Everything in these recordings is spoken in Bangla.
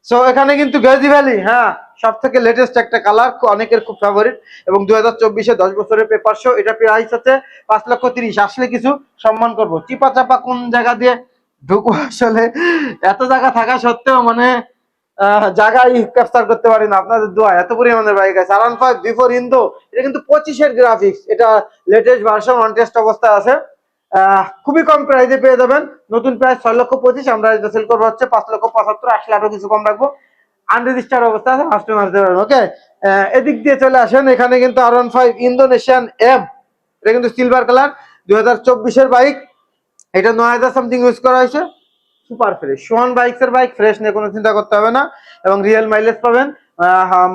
সো এখানে কিন্তু গেজি ভ্যালি, হ্যাঁ, সব থেকে লেটেস্ট একটা কালার, অনেকের খুব ফেভারিট, এবং 2024-এ 10 বছরের পেপার শো। এটা প্রাইস হচ্ছে 5,30,000। আসলে কিছু সম্মান করবো। চিপা চাপা কোন জায়গা দিয়ে ঢুকবো আসলে, এত জায়গা থাকা সত্ত্বেও মানে জায়গায় ক্যাপচার করতে পারি না। আপনাদের দোয়া, এত পরিমাণের বাইক আছে। R15 বিফোর ইন্দো, এটা কিন্তু 25-এর গ্রাফিক্স, এটা লেটেস্ট ভার্সন, অন টেস্ট অবস্থায় আছে। খুবই কম প্রাইসে পেয়ে যাবেন। নতুন প্রাইস 6,25,000, আমরা এটা সেল করবো হচ্ছে 5,75,000। আসলে আরো কিছু কম রাখবো। আনরেজিস্টার্ড অবস্থা আছে, ফার্স্ট মারতে পারবেন। ওকে, এদিক দিয়ে চলে আসেন। এখানে কিন্তু R15 ইন্দোনেশিয়ান এম, এটা কিন্তু সিলভার কালার, 2024-এর বাইক। এটা 9,000 সামথিং ইউজ করা হয়েছে। সুপার ফ্রেশ, সোহান বাইকস এর বাইক, ফ্রেশ নিয়ে কোনো চিন্তা করতে হবে না, এবং রিয়েল মাইলেজ পাবেন।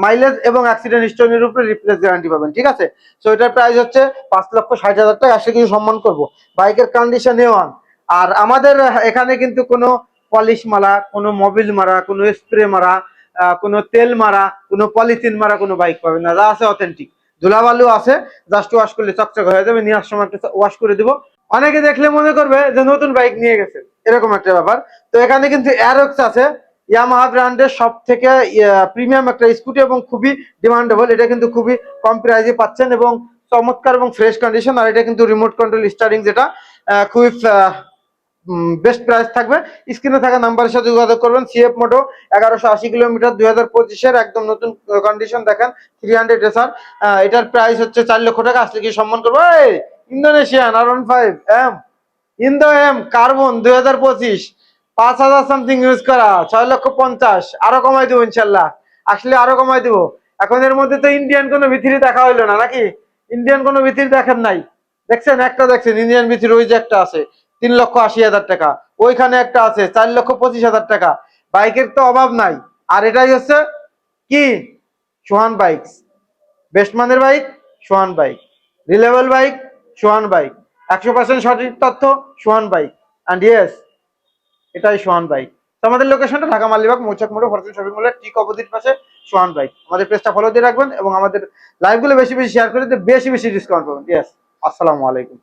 মাইলেজ এবং অ্যাক্সিডেন্ট হিস্টরির উপরে রিপ্লেস গ্যারান্টি পাবেন, ঠিক আছে। সো এটার প্রাইস হচ্ছে 5,60,000 টাকা। আসলে কিছু সম্মান করবো। বাইকের কন্ডিশন A1। আর আমাদের এখানে কিন্তু কোনো পলিশ মারা, কোনো মোবিল মারা, কোনো স্প্রে মারা, কোনো তেল মারা, কোনো পলিথিন মারা কোনো বাইক পাবেন না। যা আছে অথেন্টিক। ধুলাবালু আছে, জাস্ট ওয়াশ করলে চকচক হয়ে যাবে। নেওয়ার সময় একটা ওয়াশ করে দিব। অনেকে দেখলে মনে করবে যে নতুন বাইক নিয়ে গেছে, এরকম একটা ব্যাপার। তো এখানে কিন্তু অ্যারক্স আছে, ইয়ামাহা ব্র্যান্ডের সব থেকে প্রিমিয়াম একটা স্কুটি, এবং খুবই ডিমান্ডেবল। এটা কিন্তু খুবই কম প্রাইসে পাচ্ছেন, এবং চমৎকার এবং ফ্রেশ কন্ডিশন। আর এটা কিন্তু রিমোট কন্ট্রোল স্টারিং, যেটা খুবই বেস্ট প্রাইস থাকবে। স্ক্রিনে থাকা নাম্বারের সাথে যোগাযোগ করবেন। সিএফ মোটো 1180 কিলোমিটার, 2025-এর একদম নতুন কন্ডিশন। দেখেন 300 এসআর। এটার প্রাইস হচ্ছে 4 লক্ষ টাকা। আসলে কি সম্মান করবো। Indonesian R15 M, Indo M carbon 2025, 5,000 something use করা, 6,50,000। আরো কমাই দিব ইনশাল্লাহ, আসলে আরো কমাই দিব। এখন এর মধ্যে তো ইন্ডিয়ান কোনো ভিতরি দেখা হইলো না নাকি? ইন্ডিয়ান কোনো ভিতরি দেখেন নাই? দেখছেন? একটা দেখছেন ইন্ডিয়ান ভিতরি, ওই যে একটা আছে 3,80,000 টাকা, ওইখানে একটা আছে 4,25,000 টাকা। বাইকের তো অভাব নাই। আর এটাই হচ্ছে কি, সোহান বাইকস। বেস্ট মানের বাইক, সোহান বাইক। রিলেবল বাইক, সোহান বাইক। 100% সঠিক তথ্য, সোহান বাইক। অ্যান্ড ইয়েস, এটাই সোহান বাইক। তো আমাদের লোকেশনটা ঢাকা মালিবাগ মৌচাক মোড়ে, ফরচুন শপিং মলের ঠিক অপোজিট পাশে সোহান বাইক। আমাদের পেজটা ফলো দিয়ে রাখবেন, এবং আমাদের লাইভগুলো বেশি বেশি শেয়ার করে দিয়ে বেশি বেশি ডিসকাউন্ট পাবেন। ইয়েস, আসসালামু আলাইকুম।